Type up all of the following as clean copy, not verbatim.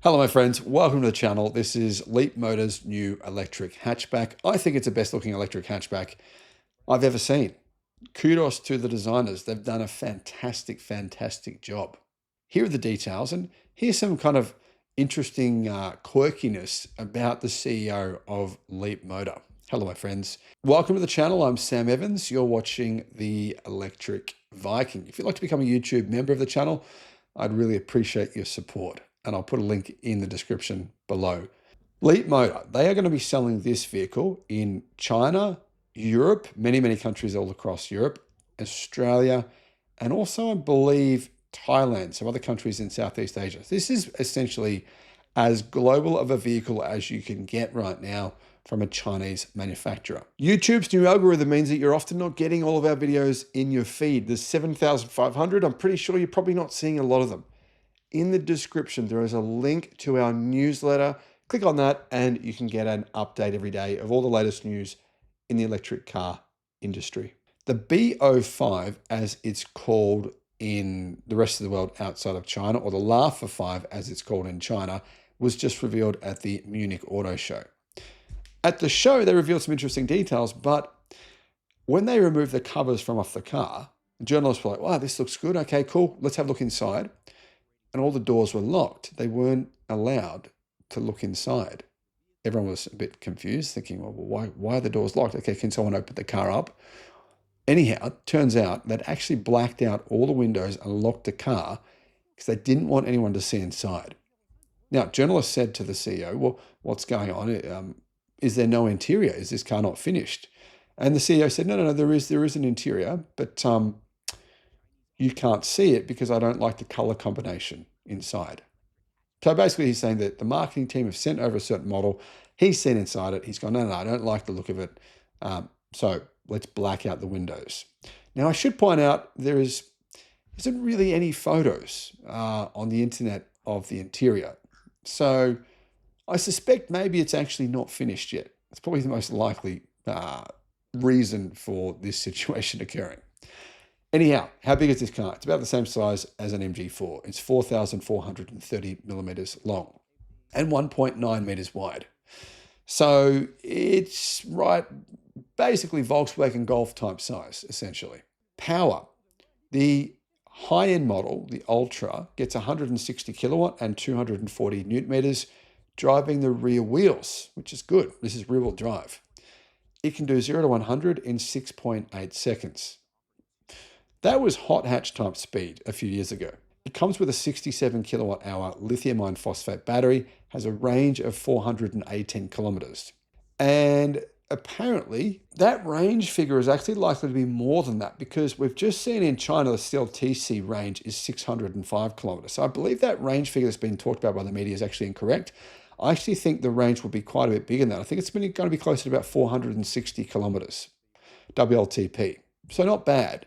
Hello my friends, welcome to the channel. This is Leapmotor's new electric hatchback. I think it's the best looking electric hatchback I've ever seen. Kudos to the designers. They've done a fantastic job. Here are the details, and here's some kind of interesting quirkiness about the CEO of Leapmotor. Hello my friends. Welcome to the channel. I'm Sam Evans. You're watching the Electric Viking. If you'd like to become a YouTube member of the channel, I'd really appreciate your support. And I'll put a link in the description below. Leapmotor, they are going to be selling this vehicle in China, Europe, many countries all across Europe, Australia, and also I believe Thailand, some other countries in Southeast Asia. This is essentially as global of a vehicle as you can get right now from a Chinese manufacturer. YouTube's new algorithm means that you're often not getting all of our videos in your feed. There's 7,500. I'm pretty sure you're probably not seeing a lot of them. In the description, there is a link to our newsletter. Click on that and you can get an update every day of all the latest news in the electric car industry. The B05, as it's called in the rest of the world outside of China, or the Laugher 5, as it's called in China, was just revealed at the Munich Auto Show. At the show, they revealed some interesting details, but when they removed the covers from off the car, journalists were like, wow, this looks good. Okay, cool. Let's have a look inside. And all the doors were locked. They weren't allowed to look inside. Everyone was a bit confused, thinking, well, why are the doors locked? Okay, can someone open the car up? Anyhow, it turns out they'd actually blacked out all the windows and locked the car because they didn't want anyone to see inside. Now, journalists said to the CEO, well, what's going on? Is there no interior? Is this car not finished? And the CEO said, no, there is an interior, but you can't see it because I don't like the color combination inside. So basically he's saying that the marketing team have sent over a certain model. He's seen inside it. He's gone, no, I don't like the look of it. So let's black out the windows. Now I should point out there isn't really any photos on the internet of the interior. So I suspect maybe it's actually not finished yet. It's probably the most likely reason for this situation occurring. Anyhow, how big is this car? It's about the same size as an MG4. It's 4,430 millimeters long and 1.9 meters wide. So it's basically Volkswagen Golf type size, essentially. Power. The high-end model, the Ultra, gets 160 kilowatt and 240 newton meters, driving the rear wheels, which is good. This is rear-wheel drive. It can do 0 to 100 in 6.8 seconds. That was hot hatch type speed a few years ago. It comes with a 67 kilowatt hour lithium iron phosphate battery, has a range of 418 kilometers. And apparently that range figure is actually likely to be more than that because we've just seen in China the CLTC range is 605 kilometers. So I believe that range figure that's been talked about by the media is actually incorrect. I actually think the range will be quite a bit bigger than that. I think it's going to be closer to about 460 kilometers WLTP. So not bad.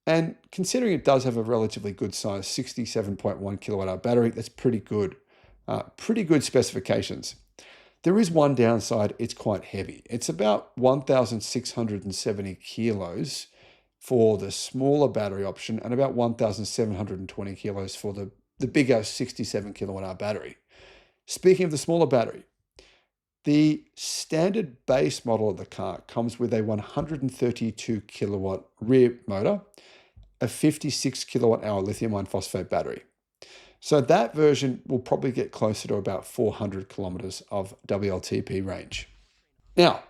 And considering it does have a relatively good size, 67.1 kilowatt hour battery, that's pretty good. Pretty good specifications. There is one downside, it's quite heavy. It's about 1,670 kilos for the smaller battery option and about 1,720 kilos for the bigger 67 kilowatt hour battery. Speaking of the smaller battery, the standard base model of the car comes with a 132 kilowatt rear motor, a 56 kilowatt hour lithium iron phosphate battery. So that version will probably get closer to about 400 kilometers of WLTP range. Now,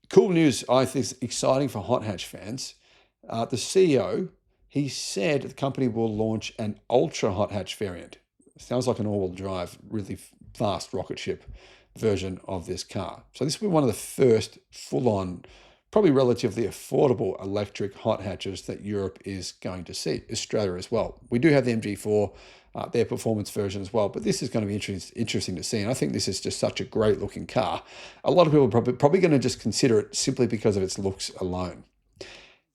cool news, I think is exciting for hot hatch fans. The CEO, he said the company will launch an ultra hot hatch variant. Sounds like an all-wheel drive, really fast rocket ship version of this car. So this will be one of the first full-on, probably relatively affordable electric hot hatches that Europe is going to see, Australia as well. We do have the MG4, their performance version as well, but this is going to be interesting to see. And I think this is just such a great looking car. A lot of people are probably going to just consider it simply because of its looks alone.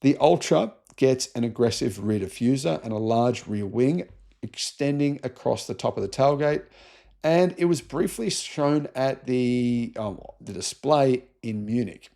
The Ultra gets an aggressive rear diffuser and a large rear wing extending across the top of the tailgate. And it was briefly shown at the display in Munich.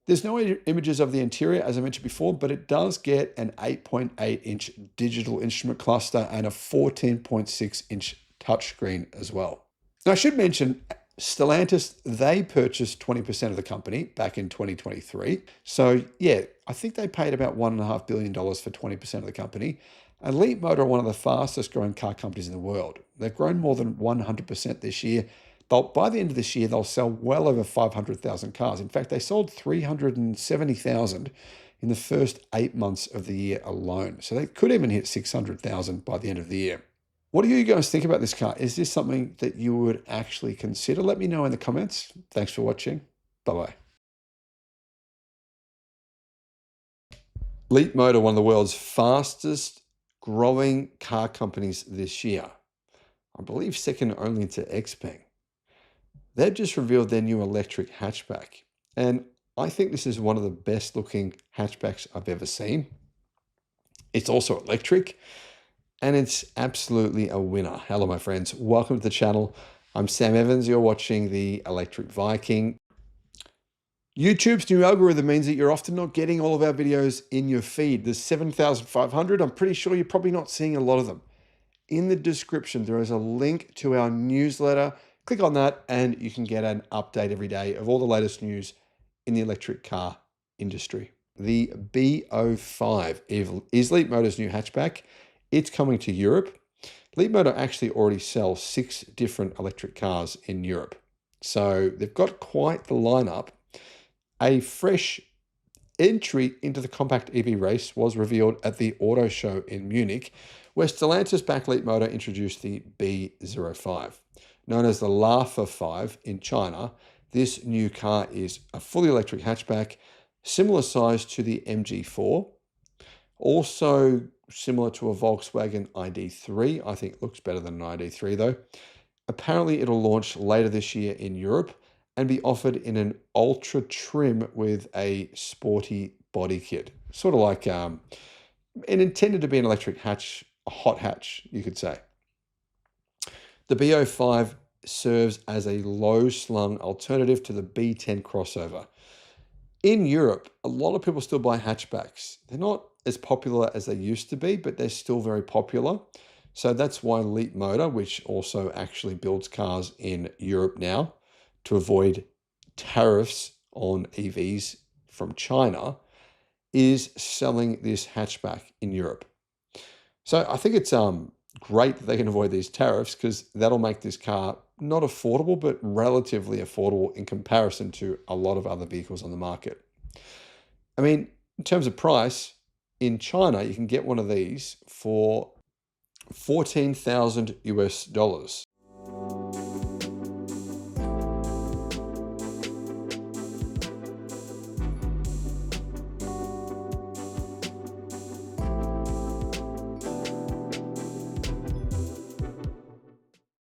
There's no images of the interior, as I mentioned before, but it does get an 8.8-inch digital instrument cluster and a 14.6-inch touchscreen as well. Now, I should mention Stellantis, they purchased 20% of the company back in 2023. So yeah, I think they paid about $1.5 billion for 20% of the company. And Leapmotor are one of the fastest growing car companies in the world. They've grown more than 100% this year. By the end of this year, they'll sell well over 500,000 cars. In fact, they sold 370,000 in the first 8 months of the year alone. So they could even hit 600,000 by the end of the year. What do you guys think about this car? Is this something that you would actually consider? Let me know in the comments. Thanks for watching. Bye-bye. Leapmotor, one of the world's fastest growing car companies this year. I believe second only to XPeng. They've just revealed their new electric hatchback. And I think this is one of the best looking hatchbacks I've ever seen. It's also electric. And it's absolutely a winner. Hello, my friends. Welcome to the channel. I'm Sam Evans. You're watching the Electric Viking. YouTube's new algorithm means that you're often not getting all of our videos in your feed. There's 7,500. I'm pretty sure you're probably not seeing a lot of them. In the description, there is a link to our newsletter. Click on that and you can get an update every day of all the latest news in the electric car industry. The B05 is Leapmotor's new hatchback. It's coming to Europe. Leapmotor actually already sells 6 different electric cars in Europe. So they've got quite the lineup. A fresh entry into the compact EV race was revealed at the auto show in Munich, where Stellantis-backed Leapmotor introduced the B05. Known as the Lafa 5 in China, this new car is a fully electric hatchback, similar size to the MG4. Also similar to a Volkswagen ID3. I think it looks better than an ID3 though. Apparently it'll launch later this year in Europe and be offered in an ultra trim with a sporty body kit. Sort of like and intended to be an electric hatch, a hot hatch, you could say. The B05 serves as a low slung alternative to the B10 crossover. In Europe, a lot of people still buy hatchbacks. They're not as popular as they used to be, but they're still very popular. So that's why Leapmotor, which also actually builds cars in Europe now to avoid tariffs on EVs from China, is selling this hatchback in Europe. So I think it's great that they can avoid these tariffs because that'll make this car not affordable, but relatively affordable in comparison to a lot of other vehicles on the market. I mean, in terms of price, in China, you can get one of these for $14,000 US.